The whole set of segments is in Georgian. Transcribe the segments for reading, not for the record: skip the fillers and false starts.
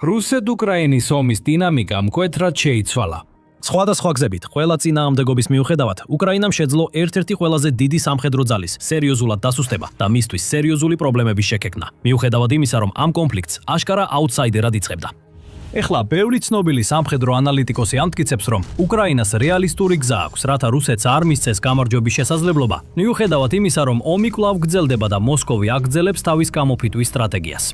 რუსეთ-უკრაინის ომის დინამიკა მკვეთრად შეიცვალა. სხვადასხვა გზებით, ყველა წინააღმდეგობის მიუხედავად, უკრაინამ შეძლო ერთ-ერთი ყველაზე დიდი სამხედრო ძალის სერიოზულად დასუსტება და მისთვის სერიოზული პრობლემების შექმნა. მიუხედავად იმისა, რომ ამ კონფლიქტს აშკარა აუტსაიდერად იწყებდა. ეხლა ბევრი ცნობილი სამხედრო ანალიტიკოსი ამტკიცებს, რომ უკრაინას რეალისტური გზა აქვს, რათა რუსეთს არ მისცეს გამარჯვების შესაძლებლობა. მიუხედავად იმისა, რომ ომი კვლავ გრძელდება და მოსკოვი აგრძელებს თავის გამოფიტვის სტრატეგიას.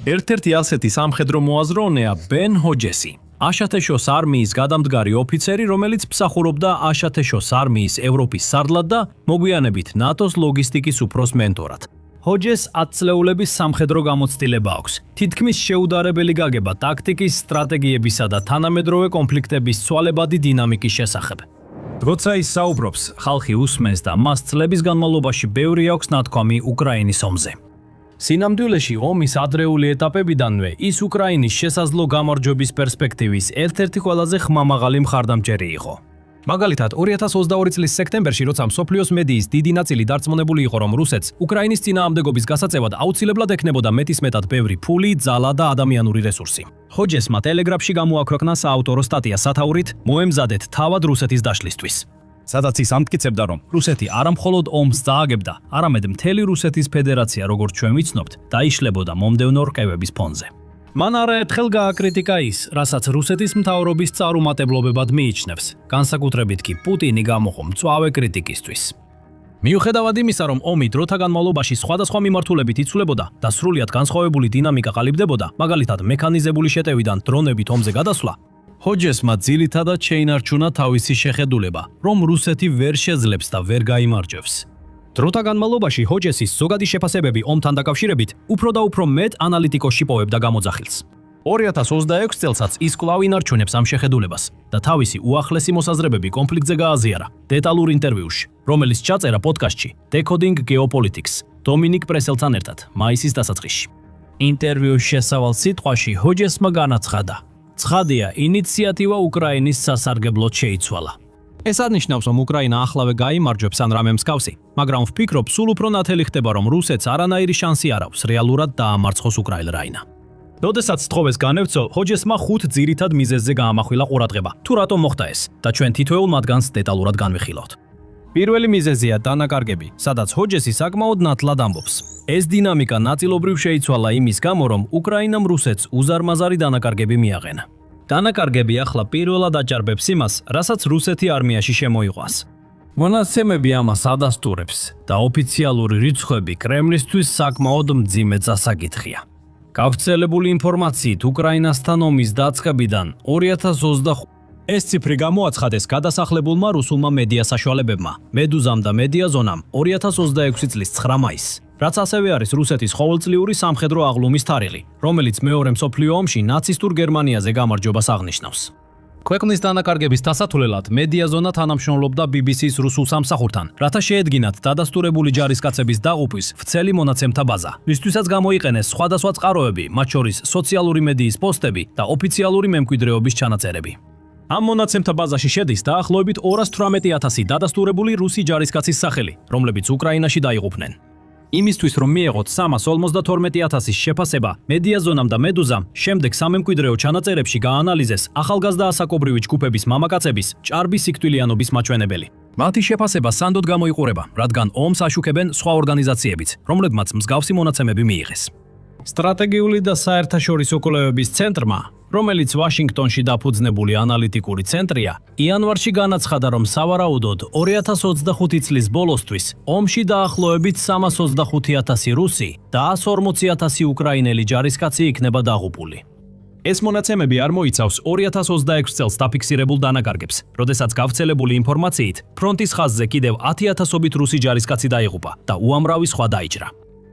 ერთ-ერთი ასეთი სამხედრო მოაზროვნეა ბენ ჰოჯესი. აშათეშოს არმიის გადამდგარი ოფიცერი, რომელიც მსახურობდა აშათეშოს არმიის ევროპის სარდლად და მოგვიანებით ნატოს ლოგისტიკის უფროს მენტორად. ჰოჯეს 10 წლეულების სამხედრო გამოცდილება აქვს. თითქმის შეუდარებელი გაგება ტაქტიკის, სტრატეგიებისა და თანამედროვე კონფლიქტების ცვალებადი დინამიკის შესახებ. როცა ის საუბრობს, ხალხი უსმენს და მას წლების განმავლობაში ბევრი აქვს ნათქვამი უკრაინის ომზე. სინამდვილეში ომის ადრეული ეტაპებიდანვე ის უკრაინის შესაძლო გამარჯვების პერსპექტივის ერთ-ერთი ყველაზე ხმამაღალი მხარდამჭერი იყო. მაგალითად, 2022 წლის სექტემბერში, როცა მსოფლიოს მედიის დიდი ნაწილი დარწმუნებული იყო, რომ რუსეთს უკრაინის წინააღმდეგობის გასაწევად აუცილებლად ექნებოდა მეტისმეტად ბევრი ფული, ძალა და ადამიანური რესურსი. ჰოჯესმა ტელეგრაფში გამოაქვეყნა საავტორო სტატია სათაურით „მოემზადეთ თავად რუსეთის დაშლისთვის“. სადაც ის ამტკიცებდა, რომ რუსეთი არამხოლოდ ომს წააგებდა, არამედ მთელი რუსეთის ფედერაცია, როგორც ჩვენ ვიცნობთ, დაიშლებოდა მომდევნო რყევების ფონზე. მან არაერთხელ გააკრიტიკა ის, რასაც რუსეთის მთავრობის წარუმატებლობებად მიიჩნევს, განსაკუთრებით კი პუტინი გამოყო მწვავე კრიტიკისთვის. მიუხედავად იმისა, რომ ომი დროთა განმავლობაში სხვადასხვა მიმართულებით იცვლებოდა და სრულიად განსხვავებული დინამიკა ყალიბდებოდა, მაგალითად მექანიზებული შეტევიდან დრონებით ომზე გადასვლა, ჰოჯესმა ძირითადად შეინარჩუნა თავისი შეხედულება, რომ რუსეთი ვერ შეძლებს და ვერ გაიმარჯვებს. დროთა განმავლობაში ჰოჯესის ზოგადი შეფასებები ომთან დაკავშირებით უფრო და უფრო მეტ ანალიტიკოს შიპოვებდა გამოძახილს. 2026 წელსაც ის კვლავ ინარჩუნებს ამ შეხედულებას და თავისი უახლესი მოსაზრებები კონფლიქტზე გააზიარა დეტალურ ინტერვიუში, რომელიც ჩაწერა პოდკასტში Decoding Geopolitics დომინიკ პრესელთან ერთად მაისის დასაწყისში. ინტერვიუს შესავალ სიტყვაში ჰოჯესმა განაცხადა: ცხადია, ინიციატივა უკრაინის სასარგებლოდ შეიცვალა. ეს აღნიშნავს, რომ უკრაინა ახლავე გაიმარჯვებს ან რამე მსგავსი, მაგრამ ვფიქრობ, სულ უფრო ნათელი ხდება, რომ რუსეთს არანაირი შანსი არ აქვს რეალურად დაამარცხოს უკრაინა. როდესაც სთხოვეს განევცო, ჰოჯესმა 5 ძირითად მიზეზზე გაამახვილა ყურადღება, თუ რატომ მოხდა ეს და ჩვენ თითოეულ მათგანს დეტალურად განვიხილავთ. პირველი მიზეზია დანაკარგები, სადაც ჰოჯესი საკმაოდ ნათლად ამბობს. ეს დინამიკა ნაწილობრივ შეიცვალა იმის გამო, რომ უკრაინამ რუსეთს უზარმაზარი დანაკარგები მიაყენა. დანაკარგები ახლა პირველად აჭარბებს იმას, რასაც რუსეთი არმიაში შემოიყვანს. მონაცემები ამას ადასტურებს და ოფიციალური რიცხვები კრემლისთვის საკმაოდ მძიმე წასაკითხია. გავრცელებული ინფორმაციით უკრაინასთან ომის დაწყებიდან 2025 ეს ციფრი გამოაცხადეს გადასახლებულმა რუსულმა მედია საშუალებებმა, მედუზამ და მედიაზონამ 2026 წლის 9 მაისს, რაც ასევე არის რუსეთის ყოველწლიური სამხედრო აღლუმის თარიღი, რომელიც მეორე მსოფლიო ომში ნაცისტურ გერმანიაზე გამარჯვებას აღნიშნავს. ქვეყნის დანაკარგების დასათვლელად მედიაზონა თანამშრომლობდა BBC-ს რუსულ სამსახურთან, რათა შეედგინათ დადასტურებული ჯარისკაცების დაღუპვის ვრცელი მონაცემთა ბაზა, რისთვისაც გამოიყენეს სხვადასხვა წყაროები, მათ შორის სოციალური მედიის პოსტები და ოფიციალური მემკვიდრეობის ჩანაწერები. ამ მონაცემთა ბაზაში შედის დაახლოებით 218,000 დადასტურებული რუსი ჯარისკაცის სახელი, რომლებიც უკრაინაში დაიღუპნენ. იმისთვის, რომ მიეღოთ 352,000 შეფასება, მედიაზონამ და მედუზამ შემდეგ სამემკვიდრეო ჩანაწერებში გაანალიზეს ახალგაზრდა ასაკობრივი ჯგუფების მამაკაცების ჭარბი სიკვდილიანობის მაჩვენებელი. მათი შეფასება სანდოდ გამოიყურება, რადგან ომს აშუქებენ სხვა ორგანიზაციებიც, რომლებმაც მსგავსი მონაცემები მიიღეს. სტრატეგიული და საერთაშორისო კვლევების ცენტრმა, რომელიც ვაშინგტონში დაფუძნებული ანალიტიკური ცენტრია, იანვარში განაცხადა, რომ სავარაუდოდ 2025 წლის ბოლოსთვის ომში დაახლოებით 325,000 რუსი და 140,000 უკრაინელი ჯარისკაცი იქნება დაღუპული. ეს მონაცემები არ მოიცავს 2026 წელს დაფიქსირებულ დანაკარგებს, როდესაც გავრცელებული ინფორმაციით ფრონტის ხაზზე კიდევ 10,000-ობით რუსი ჯარისკაცი დაიღუპა და უამრავი სხვა დაიჭრა.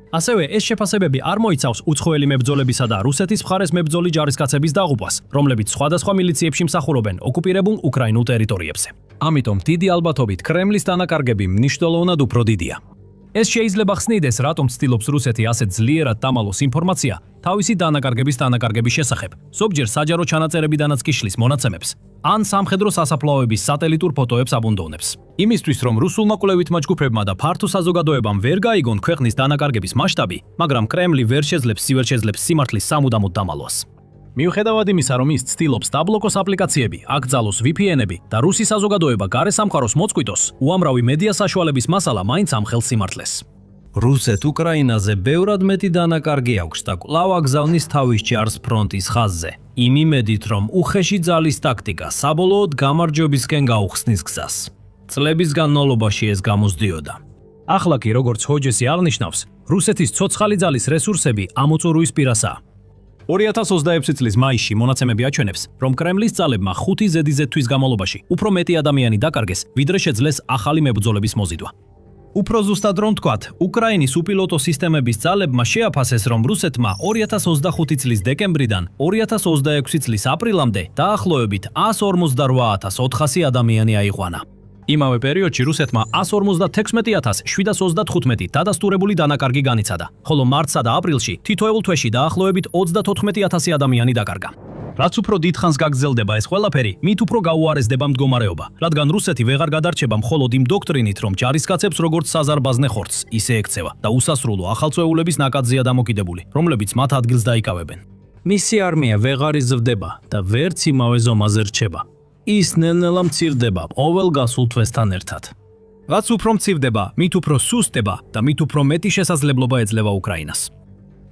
ასევე ეს შეფასებები არ მოიცავს უცხოელი მებრძოლებისა და რუსეთის მხარეს მებრძოლი ჯარისკაცების დაღუპვას, რომლებიც სხვადასხვა მილიციებში მსახურობენ ოკუპირებულ უკრაინულ ტერიტორიებზე. ამიტომ დიდი ალბათობით კრემლის დანაკარგები მნიშვნელოვნად უფრო დიდია. ეს შეიძლება ხსნიდეს, რატომ ცდილობს რუსეთი ასეთ ძლიერად დამალოს ინფორმაცია თავისი დანაკარგების შესახებ, ზოგჯერ საჯარო ჩანაწერებიდანაც კი შლის მონაცემებს, ან სამხედრო სასაფლაოების სატელიტურ ფოტოებს აბუნდოვნებს. იმისთვის, რომ რუსულმა კვლევითმა ჯგუფებმა და ფართო საზოგადოებამ ვერ გაიგონ ქვეყნის დანაკარგების მასშტაბი, მაგრამ კრემლი ვერ შეძლებს სიმართლის სამუდამოდ დამალვას. მიუხედავად იმისა, რომ ის ცდილობს დაბლოკოს აპლიკაციები, აკრძალოს VPN-ები და რუსი საზოგადოება გარე სამყაროს მოწყვიტოს, უამრავი მედია საშუალების მასალა მაინც ამხელს სიმართლეს. რუსეთ-უკრაინაზე ბევრად მეტი დანაკარგი აქვს და კვლავ აგზავნის თავის ჯარს ფრონტის ხაზზე. იმ იმედით, რომ უხეში ძალის ტაქტიკა საბოლოოდ გამარჯვებისკენ გაუხსნის გზას. წლების განმავლობაში ეს გამოსდიოდა. ახლა კი როგორც ჰოჯესი აღნიშნავს, რუსეთის ცოცხალი ძალის რესურსები ამოწურვის პირასაა. 2027 წლის მაისში მონაცემები აჩვენებს, რომ კრემლის ძალებმა 5 ზედიზედ თვის განმავლობაში უფრო მეტი ადამიანი დაკარგეს, ვიდრე შეძლეს ახალი მებრძოლების მოზიდვა. უფრო ზუსტად რომ ვთქვათ, უკრაინის უპილოტო სისტემების ძალებმა შეაფასეს, რომ რუსეთმა 2025 წლის დეკემბრიდან 2026 წლის აპრილამდე დაახლოებით 158,400 ადამიანი აიყვანა. იმავე პერიოდში რუსეთმა 156,735 დადასტურებული დანაკარგი განიცადა, ხოლო მარტსა და აპრილში თითოეულ თვეში დაახლოებით 34,000 ადამიანი დაკარგა. რაც უფრო დიდხანს გაგრძელდება ეს ყველაფერი, მით უფრო გაუარესდება მდგომარეობა, რადგან რუსეთი ვეღარ გადარჩება მხოლოდ იმ დოქტრინით, რომ ჯარისკაცებს როგორც საზარბაზნე ხორცს ისე ექცევა და უსასრულო ახალწვეულების ნაკადზეა დამოკიდებული, რომლებიც მათ ადგილს დაიკავებენ. მისი არმია ვეღარ იზრდება და ვერც იმავე ზომაზე რჩება. ის ნელ-ნელა მცირდება ყოველ გასულ თვესთან ერთად. რაც უფრო მცირდება, მით უფრო სუსტდება და მით უფრო მეტი შესაძლებლობა ეძლევა უკრაინას.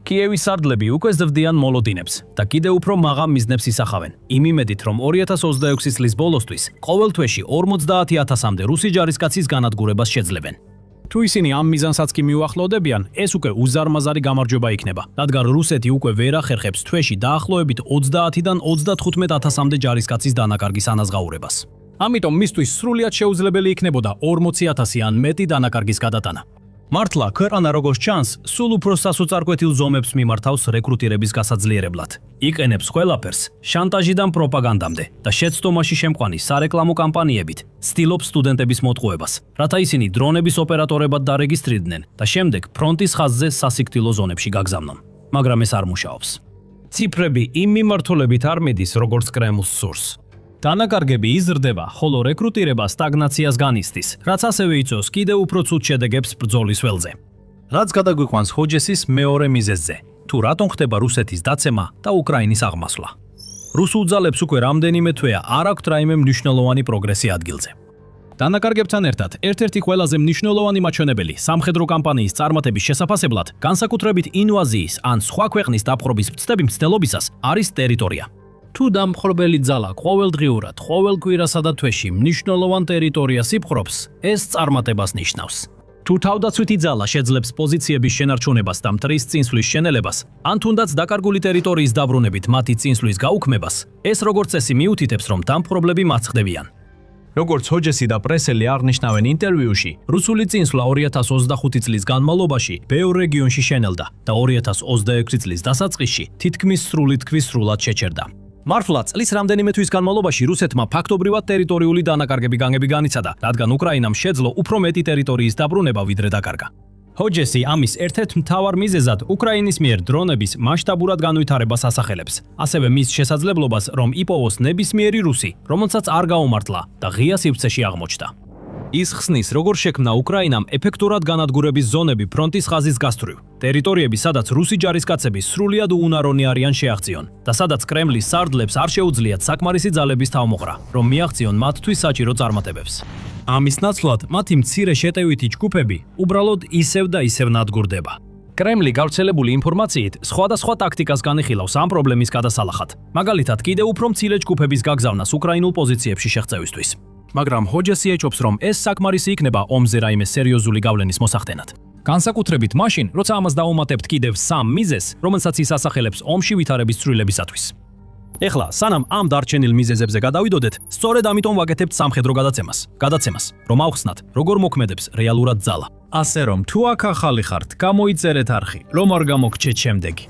კიევის სარდლები უკვე ზრდიან მოლოდინებს და კიდევ უფრო მაღალ მიზნებს ისახავენ. იმ იმედით, რომ 2026 წლის ბოლოსთვის ყოველ თვეში 50,000-მდე რუსი ჯარისკაცის განადგურებას შეძლებენ. თუ ისინი ამ მიზანსაც კი მიუახლოვდებიან, ეს უკვე უზარმაზარი გამარჯვება იქნება, რადგან რუსეთი უკვე ვერ ახერხებს თვეში დაახლოებით 30-დან 35,000-მდე ჯარისკაცის დანაკარგის ანაზღაურებას. ამიტომ მისთვის სრულიად შეუძლებელი იქნებოდა 40,000 ან მეტი დანაკარგის გადატანა. მართლა, ქვეყანა როგორც ჩანს, სულ უფრო სასოწარკვეთილ ზომებს მიმართავს რეკრუტირების გასაძლიერებლად. იყენებს ყველაფერს შანტაჟიდან პროპაგანდამდე და შეცდომაში შემყვანი სარეკლამო კამპანიებით, ცდილობს სტუდენტების მოტყუებას, რათა ისინი დრონების ოპერატორებად დარეგისტრირდნენ და შემდეგ ფრონტის ხაზზე სასიკვდილო ზონებში გაგზავნონ. მაგრამ ეს არ მუშაობს. ციფრები იმ მიმართულებით არ მიდის, როგორც კრემლს სურს. დანაკარგები იზრდება, ხოლო რეკრუტირება სტაგნაციას განიცდის, რაც ასევე იწვევს კიდევ უფრო ცუდ შედეგებს ბრძოლის ველზე. რაც გადაგვიყვანს ჰოჯესის მეორე მიზეზზე, თუ რატომ ხდება რუსეთის დაცემა და უკრაინის აღმასვლა. რუსულ ძალებს უკვე რამდენიმე თვეა არ აქვთ რაიმე მნიშვნელოვანი პროგრესი ადგილზე. დანაკარგებთან ერთად ერთ-ერთი ყველაზე მნიშვნელოვანი მაჩვენებელი სამხედრო კამპანიის წარმატების შესაფასებლად, განსაკუთრებით ინვაზიის ან სხვა ქვეყნის დაპყრობის მცდები მცდელობისას არის ტერიტორია. თუ დამპყრობელი ძალა ყოველდღიურად, ყოველ კვირასა და თვეში მნიშვნელოვან ტერიტორიას იპყრობს, ეს წარმატებას ნიშნავს. თუ თავდაცვითი ძალა შეძლებს პოზიციების შენარჩუნებას და მტრის წინსვლის შენელებას, ან თუნდაც დაკარგული ტერიტორიის დაბრუნებით მათი წინსვლის გაუქმებას, ეს როგორც წესი მიუთითებს, რომ დამპყრობლები მაცხდებიან. როგორც ჰოჯესი და პრესელი აღნიშნავენ ინტერვიუში, რუსული წინსვლა 2025 წლის განმავლობაში ბევრ რეგიონში შენელდა და 2026 წლის დასაწყისში თითქმის სრული თქვის სრულად შეჩერდა. მართლა წლის რამდენიმე თვის განმავლობაში რუსეთმა ფაქტობრივად ტერიტორიული დანაკარგები განიცადა, რადგან უკრაინამ შეძლო უფრო მეტი ტერიტორიის დაბრუნება ვიდრე დაკარგა. ჰოჯესი ამის ერთ-ერთ მთავარ მიზეზად უკრაინის მიერ დრონების მასშტაბურად განვითარებას ასახელებს, ასევე მის შესაძლებლობას, რომ იპოვოს ნებისმიერი რუსი, რომელსაც არ გაუმართლა და ღია სივრცეში აღმოჩნდა. ის ხსნის, როგორ შექმნა უკრაინამ ეფექტურად განადგურების ზონები ფრონტის ხაზის გასწვრივ, ტერიტორიები, სადაც რუსი ჯარისკაცები სრულიად უუნარონი არიან შეაღწიონ და სადაც კრემლის სარდლებს არ შეუძლიათ საკმარისი ძალების თავმოყრა, რომ მიაღწიონ მათთვის საჭირო წარმატებებს. ამის ნაცვლად მათი მცირე შეტევითი ჯგუფები უბრალოდ ისევ და ისევ ნადგურდება. კრემლი გავრცელებული ინფორმაციით სხვადასხვა ტაქტიკას განიხილავს ამ პრობლემის გადასალახად, მაგალითად კიდევ უფრო მცირე ჯგუფების გაგზავნას უკრაინულ პოზიციებში შეღწევისთვის. მაგრამ ჰოჯესი ეჭობს, რომ ეს საკმარისი იქნება ომზე რაიმე სერიოზული გავლენის მოსახდენად. განსაკუთრებით მაშინ, როცა ამას დაუმატებთ კიდევ სამ მიზეზს, რომელსაც ის ასახელებს ომში ვითარების ცვლილებისათვის. ეხლა, სანამ ამ დარჩენილ მიზეზებზე გადავიდოდეთ, სწორედ ამიტომ ვაკეთებთ სამხედრო გადაცემას, რომ ავხსნათ, როგორ მოქმედებს რეალურად ძალა. ასე რომ, თუ აქ ახალი ხართ, გამოიწერეთ არხი, რომ არ გამოგჩეთ შემდეგი.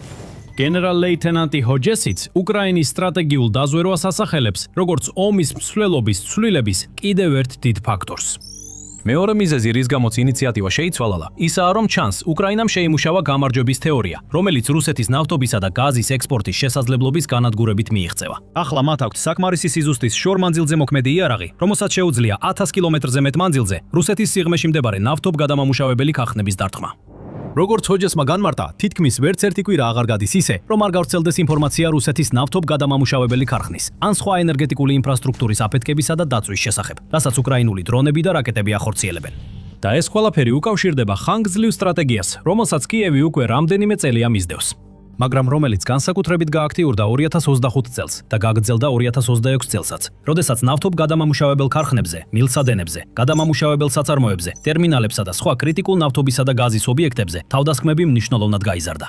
გენერალ-ლეიტენანტი ჰოჯესიც უკრაინის სტრატეგიულ დაზვერვას ასახელებს, როგორც ომის მსვლელობის ცვლილების კიდევ ერთ დიდ ფაქტორს. მეორე მიზეზი, რის გამოც ინიციატივა შეიცვალა, ისაა, რომ ჩანს, უკრაინამ შეიმუშავა გამარჯვების თეორია, რომელიც რუსეთის ნავთობისა და გაზის ექსპორტის შესაძლებლობის განადგურებით მიიღწევა. ახლა მათ აქვთ საკმარისი სიზუსტის შორ-მანძილზე მოქმედი იარაღი, რომელსაც შეუძლია 1000 კილომეტრზე მეტ მანძილზე რუსეთის სიღრმეში მდებარე ნავთობგადამამუშავებელი ქარხნების დარტყმა. როგორც ჰოჯესმა განმარტა, თითქმის ვერც ერთი კვირა აღარ გადის ისე, რომ არ გავრცელდეს ინფორმაცია რუსეთის ნავთობგადამამუშავებელი ქარხნის ან სხვა ენერგეტიკული ინფრასტრუქტურის აფეთქებისა და დაწვის შესახებ, რასაც უკრაინული დრონები და რაკეტები ახორციელებენ. და ეს ყველაფერი უკავშირდება ხანგრძლივ სტრატეგიას, რომელსაც კიევი უკვე რამდენიმე წელია მისდევს. მაგრამ რომელიც განსაკუთრებით გააქტიურდა 2025 წელს და გაგრძელდა 2026 წელსაც, როდესაც ნავთობგადამამუშავებელ ქარხნებზე, მილსადენებზე, გადამამუშავებელ საწარმოებზე, ტერმინალებსა და სხვა კრიტიკულ ნავთობისა და გაზის ობიექტებზე თავდასხმები მნიშვნელოვნად გაიზარდა.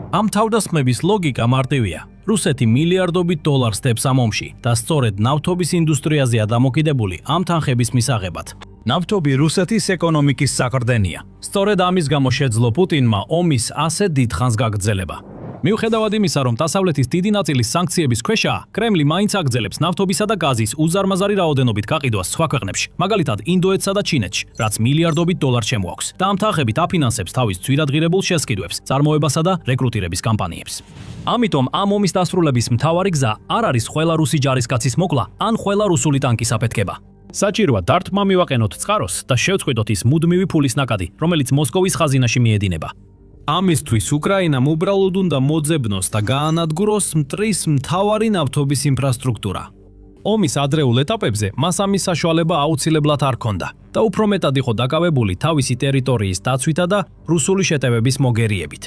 ამ თავდასხმების ლოგიკა მარტივია. რუსეთი მილიარდობით დოლარს დებს ამ ომში და სწორედ ნავთობის ინდუსტრიაზეა დამოკიდებული ამ თანხების მისაღებად. ნავთობი რუსეთის ეკონომიკის საყრდენია. სწორედ ამის გამო შეძლო პუტინმა ომის ასე დიდხანს გაგრძელება. მიუხედავად იმისა, რომ დასავლეთის დიდი ნაწილის სანქციების ქვეშაა, კრემლი მაინც აგრძელებს ნავთობისა და გაზის უზარმაზარი რაოდენობით გაყიდვას სხვა ქვეყნებში, მაგალითად ინდოეთსა და ჩინეთში, რაც მილიარდობით დოლარს შემოაქვს და ამ თანხებით აფინანსებს თავის ძვირადღირებულ შესყიდვებს, წარმოებასა და რეკრუტირების კამპანიებს. ამიტომ ამ ომის დასრულების მთავარი გზა არ არის ყველა რუსი ჯარისკაცის მოკლა ან ყველა რუსული ტანკის აფეთქება. საჭიროა დართმა მივაყენოთ წყაროს და შევწყვიტოთ ის მუდმივი ფულის ნაკადი, რომელიც მოსკოვის ხაზინაში მიედინება. ამისთვის უკრაინამ უბრალოდ უნდა მოძებნოს და გაანადგუროს მტრის მთავარი ნავთობის ინფრასტრუქტურა. ომის ადრეულ ეტაპებზე მას ამის საშუალება აუცილებლად არ ჰქონდა და უფრო მეტად იყო დაკავებული თავისი ტერიტორიის დაცვითა და რუსული შეტევების მოგერიებით.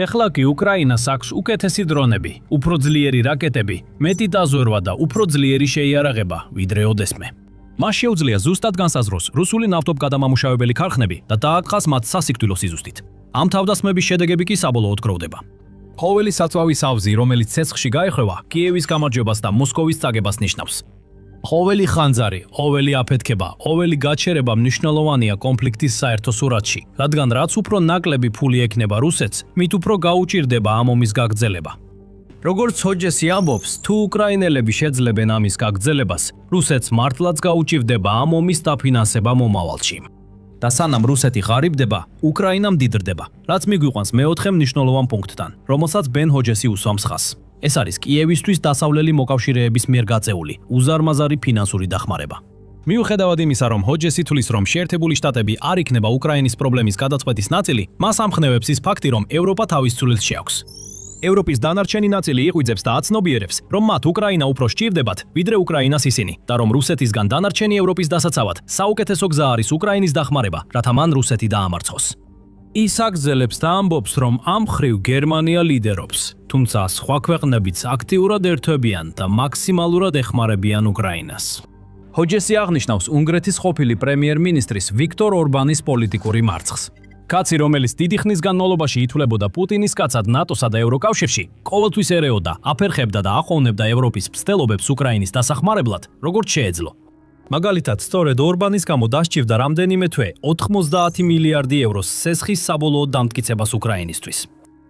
ეხლა კი უკრაინას აქვს უკეთესი დრონები, უფრო ძლიერი რაკეტები, მეტი დაზვერვა და უფრო ძლიერი შეიარაღება, ვიდრე ოდესმე. მას შეუძლია ზუსტად განსაზღვროს რუსული ნავთობგადამამუშავებელი ქარხნები და დააყხას მათ სასიკვდილო სიზუსტით. ამ თავდასხმების შედეგები კი საბოლოოდ გროვდება. ყოველი საწვავის ავზი, რომელიც ცეცხლში გაეხვევა, კიევის გამარჯვებას და მოსკოვის წაგებას ნიშნავს. ყოველი ხანძარი, ყოველი აფეთქება, ყოველი გაჩერება მნიშვნელოვანია კონფლიქტის საერთო სურათში, რადგან რაც უფრო ნაკლები ფული ექნება რუსეთს, მით უფრო გაუჭირდება ამ ომის გაგრძელება. როგორც ჰოჯესი ამბობს, თუ უკრაინელები შეძლებენ ამის გაგრძელებას, რუსეთს მართლაც გაუჭირდება ამ ომის დაფინანსება მომავალში. და სანამ რუსეთი ღარიბდება, უკრაინა მდიდრდება, რაც მიგვიყვანს მეოთხე მნიშვნელოვან პუნქტთან, რომელსაც ბენ ჰოჯესი უსვამს ხაზს. ეს არის კიევისთვის დასავლელი მოკავშირეების მიერ გაწეული უზარმაზარი ფინანსური დახმარება. მიუხედავად იმისა, რომ ჰოჯესი თვლის, რომ შეერთებული შტატები არ იქნება უკრაინის პრობლემის გადაწყვეტის ნაწილი, მას ამხნევებს ის ფაქტი, რომ ევროპა თავის ცვლილს შეაქვს. ევროპის დანარჩენი ნაწილი იღვიძებს და აცნობიერებს, რომ მათ უკრაინა უფრო სჭირდებათ, ვიდრე უკრაინას ისინი, და რომ რუსეთისგან დანარჩენი ევროპის დასაცავად საუკეთესო გზა არის უკრაინის დახმარება, რათა მან რუსეთი დაამარცხოს. ის აგრძელებს და ამბობს, რომ ამ მხრივ გერმანია ლიდერობს, თუმცა სხვა ქვეყნებიც აქტიურად ერთვებიან და მაქსიმალურად ეხმარებიან უკრაინას. ჰოჯესი აღნიშნავს უნგრეთის ყოფილი პრემიერ-მინისტრის ვიქტორ ორბანის პოლიტიკური მარცხს. კაცი, რომელიც დიდი ხნის განმავლობაში ითვლებოდა პუტინის კაცად ნატოსა და ევროკავშირში, ყოველთვის ერეოდა, აფერხებდა და აყოვნებდა ევროპის მცდელობებს უკრაინის დასახმარებლად, როგორც შეეძლო. მაგალითად, სწორედ ორბანის გამო დასჭირდა რამდენიმე თვე 90 მილიარდი ევროს სესხის საბოლოო დამტკიცებას უკრაინისთვის.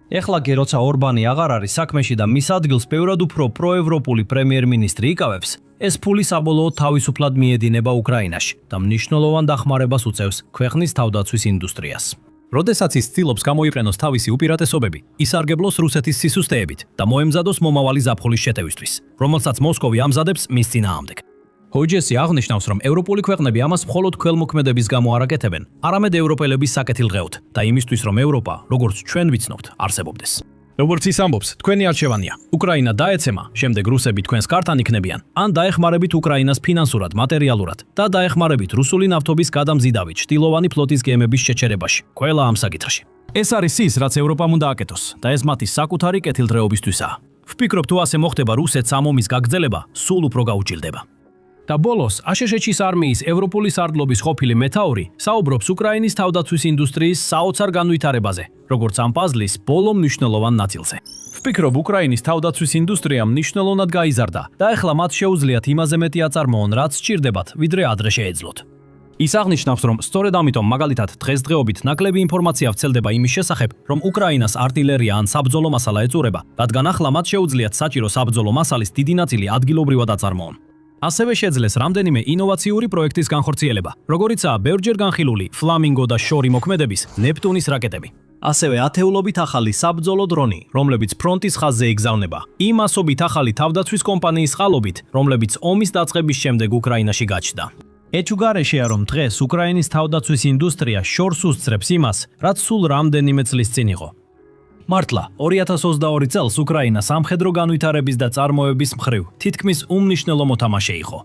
ეხლა კი როცა ორბანი აღარ არის საქმეში და მის ადგილს ბევრად უფრო პროევროპული პრემიერ-მინისტრი იკავებს, ეს ფული საბოლოოდ თავისუფლად მიედინება უკრაინაში და მნიშვნელოვან დახმარებას უწევს ქვეყნის თავდაცვის ინდუსტრიას. როდესაც ის ცდილობს გამოიყენოს თავისი უპირატესობები, ისარგებლოს რუსეთის სისუსტეებით და მოემზადოს მომავალი ზაფხულის შეტევისთვის, რომელსაც მოსკოვი ამზადებს მის წინააღმდეგ. ჰოჯესი აღნიშნავს, რომ ევროპული ქვეყნები ამას მხოლოდ ქველმოქმედების გამო არ აკეთებენ, არამედ ევროპელების საკეთილდღეოდ და იმისთვის, რომ ევროპა, როგორც ჩვენ ვიცნობთ, არსებობდეს. როგორც ის ამბობს, თქვენი არჩევანია. უკრაინა დაეცემა, შემდეგ რუსები თქვენს კართან იქნებიან, ან დაეხმარებით უკრაინას ფინანსურად, მატერიალურად და დაეხმარებით რუსული ნავთობის გადამზიდავით ჭტილოვანი ფლოტის გემების შეჩერებაში, ყველა ამ საკითხში. ეს არის ის, რაც ევროპამ უნდა აკეთოს და ეს მათი საკუთარი კეთილდღეობისთვისაა. ვფიქრობ, თუ ასე მოხდება, რუსეთს ამ ომის გაგრძელება სულ უფრო გაუჭირდება. და ბოლოს, აშშ-ის არმიის ევროპული სარდლობის ყოფილი მეთაური საუბრობს უკრაინის თავდაცვის ინდუსტრიის საოცარ განვითარებაზე, როგორც ამ პაზლის ბოლო მნიშვნელოვან ნაწილზე. ვფიქრობ, უკრაინის თავდაცვის ინდუსტრია მნიშვნელოვნად გაიზარდა და ახლა მათ შეუძლიათ იმაზე მეტი აწარმოონ, რაც სჭირდებათ, ვიდრე ადრე შეეძლოთ. ის აღნიშნავს, რომ სწორედ ამიტომ მაგალითად დღესდღეობით ნაკლები ინფორმაცია ვრცელდება იმის შესახებ, რომ უკრაინას артиლერია ან საბრძოლო მასალა ეწურება, რადგან ახლა მათ შეუძლიათ საჭირო საბრძოლო მასალის დიდი ნაწილი ადგილობრივად აწარმოონ. ასევე შეძლეს რამდენიმე ინოვაციური პროექტის განხორციელება, როგორიცაა ბევრჯერ განხილული ფლამინგო და შორი მოქმედების ნეპტუნის რაკეტები. ასევე ათეულობით ახალი საბრძოლო დრონი, რომლებიც ფრონტის ხაზზე იგზავნება, იმ ასობით ახალი თავდაცვის კომპანიის წყალობით, რომლებიც ომის დაწყების შემდეგ უკრაინაში გაჩნდა. ეჩუგარეშია, რომ დღეს უკრაინის თავდაცვის ინდუსტრია შორს უსწრებს იმას, რაც სულ რამდენიმე წლის წინ იყო. მართლა, 2022 წელს უკრაინა სამხედრო განვითარების და წარმოების მხრივ თითქმის უმნიშვნელო მოთამაშე იყო.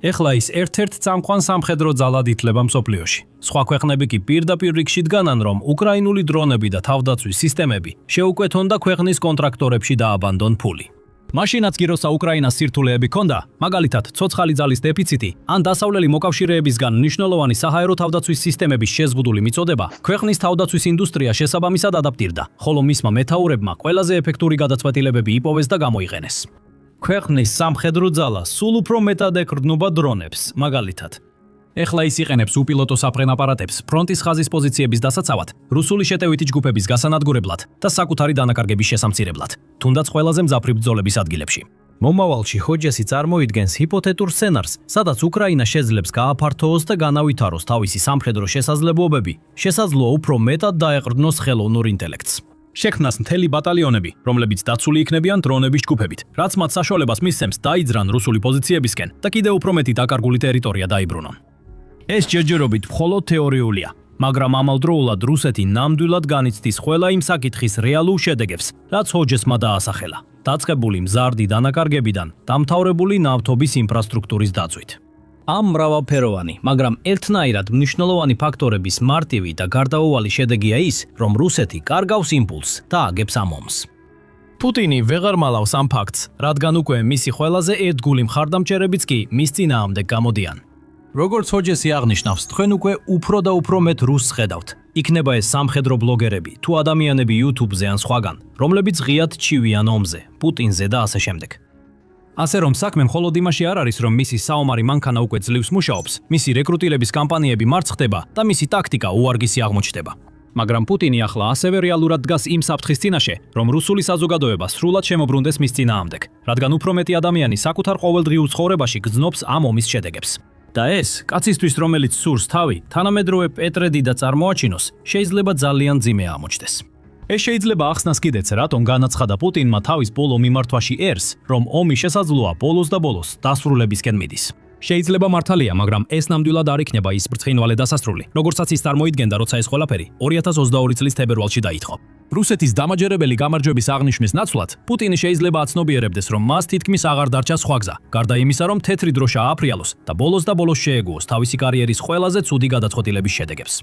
ეხლა ის ერთ-ერთ წამყვან სამხედრო ძალად ითვლება მსოფლიოში. სხვა ქვეყნები კი პირდაპირ რიგში დგანან, რომ უკრაინული დრონები და თავდაცვის სისტემები შეუკვეთონ და ქვეყნის კონტრაქტორებში დააბანდონ ფული. მაშინაც კი როცა უკრაინას სირთულეები ჰქონდა, მაგალითად, ცოცხალი ძალის დეფიციტი ან დასავლელი მოკავშირეებისგან მნიშვნელოვანი საჰაერო თავდაცვის სისტემების შეზღუდული მიწოდება, ქვეყნის თავდაცვის ინდუსტრია შესაბამისად ადაპტირდა, ხოლო მისმა მეთაურებმა ყველაზე ეფექტური გადაწყვეტილებები იპოვეს და გამოიყენეს. ქვეყნის სამხედრო ძალა სულ უფრო მეტად ეკრდნობა დრონებს, მაგალითად. ეხლა ის იყენებს უპილოტო საფრენ აპარატებს ფრონტის ხაზის პოზიციების დასაცავად, რუსული შეტევითი ჯგუფების გასანადგურებლად და საკუთარი დანაკარგების შესამცირებლად, თუნდაც ყველაზე მძაფრი ბრძოლების ადგილებში. მომავალში ჰოჯესი წარმოიდგენს ჰიპოთეტურ სცენარს, სადაც უკრაინა შეძლებს გააფართოოს და განავითაროს თავისი სამხედრო შესაძლებლობები, შესაძლოა უფრო მეტად დაეყრდნოს ხელოვნურ ინტელექტს. შექმნას მთელი ბატალიონები, რომლებიც დაცული იქნებიან დრონების ჯგუფებით, რაც მათ საშუალებას მისცემს დაიძრან რუსული პოზიციებისკენ და კიდევ უფრო მეტი დაკარგული ტერიტორია დაიბრუნონ. ეს ჯერჯერობით მხოლოდ თეორიულია, მაგრამ ამავდროულად რუსეთი ნამდვილად განიცდის ყველა იმ საკითხის რეალურ შედეგებს, რაც ჰოჯესმა დაასახელა, დაწყებული მზარდი დანაკარგებიდან დამთავრებული ნავთობის ინფრასტრუქტურის დაცვით. ამ მრავალფეროვანი, მაგრამ ერთნაირად მნიშვნელოვანი ფაქტორების მარტივი და გარდაუვალი შედეგია ის, რომ რუსეთი კარგავს იმპულსს და აგებს ამ ომს. პუტინი ვეღარ მალავს ამ ფაქტს, რადგან უკვე მისი ყველაზე ერთგული მხარდამჭერებიც კი მის წინააღმდეგ გამოდიან. როგორც ჰოჯესი აღნიშნავს, თქვენ უკვე უფრო და უფრო მეტ რუსს ხედავთ. იქნება ეს სამხედრო ბლოგერები თუ ადამიანები YouTube-ზე ან სხვაგან, რომლებიც ღიად ჩივიან ომზე, პუტინზე და ასე შემდეგ. ასე რომ საქმე მხოლოდ იმაში არ არის, რომ მისი საომარი მანქანა უკვე ძლივს მუშაობს, მისი რეკრუტილების კამპანიები მარცხ ხდება და მისი ტაქტიკა უარგისი აღმოჩნდება. მაგრამ პუტინი ახლა ასევე რეალურად დგას იმ საფრთხის წინაშე, რომ რუსული საზოგადოება სრულად შემოbrunდეს მის წინააღმდეგ, რადგან უფრო მეტი ადამიანი საკუთარ ყოველდღიურ ცხოვრებაში გრძნობს ამ ომის შედეგებს. და ეს, კაცისთვის, რომელიც სურს თავი, თანამედროვე პეტრედი და წარმოაჩინოს, შეიძლება ძალიან ძიმე აღმოჩნდეს. ეს შეიძლება ახსნას კიდეც, რატომ განაცხადა პუტინმა თავის ბოლო მიმართვაში ერს, რომ ომი შესაძლოა ბოლოს და ბოლოს დასრულებისკენ მიდის. შეიძლება მართალია, მაგრამ ეს ნამდვილად არ იქნება ის ბრწყინვალე დასასრული, როგორცაც ის წარმოიდგენდა, როცა ეს ყველაფერი 2022 წლის თებერვალში დაიწყო. რუსეთის დამაჯერებელი გამარჯვების აღნიშვნის ნაცვლად, პუტინი შეიძლება აცნობიერებდეს, რომ მას თითქმის აღარ დარჩა სხვა გზა, გარდა იმისა, რომ თეთრი დროშა ააფრიალოს და ბოლოს და ბოლოს შეეგუოს თავისი კარიერის ყველაზე ცუდი გადაწყვეტილების შედეგებს.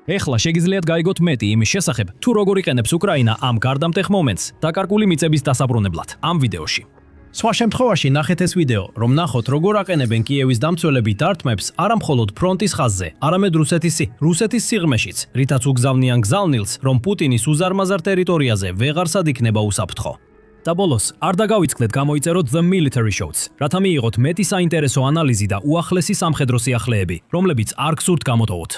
ეხლა შეგიძლიათ გაიგოთ მეტი იმის შესახებ, თუ როგორ იყენებს უკრაინა ამ გარდამტეხ მომენტს დაკარგული მიწების დასაბრუნებლად ამ ვიდეოში. სხვა შემთხვევაში ნახეთ ეს ვიდეო, რომ ნახოთ როგორ აყენებენ კიევის დამცველები დარტყმებს არა მხოლოდ ფრონტის ხაზზე, არამედ რუსეთის სიღრმეშიც, რითაც უგზავნიან გზავნილს, რომ პუტინის უზარმაზარ ტერიტორიაზე ვეღარსად იქნება უსაფრთხო. და ბოლოს, არ დაგავიწყდეთ გამოიწეროთ The Military Shows, რათა მიიღოთ მეტი საინტერესო ანალიზი და უახლესი სამხედრო სიახლეები, რომლებიც არ გსურთ გამოტოვოთ.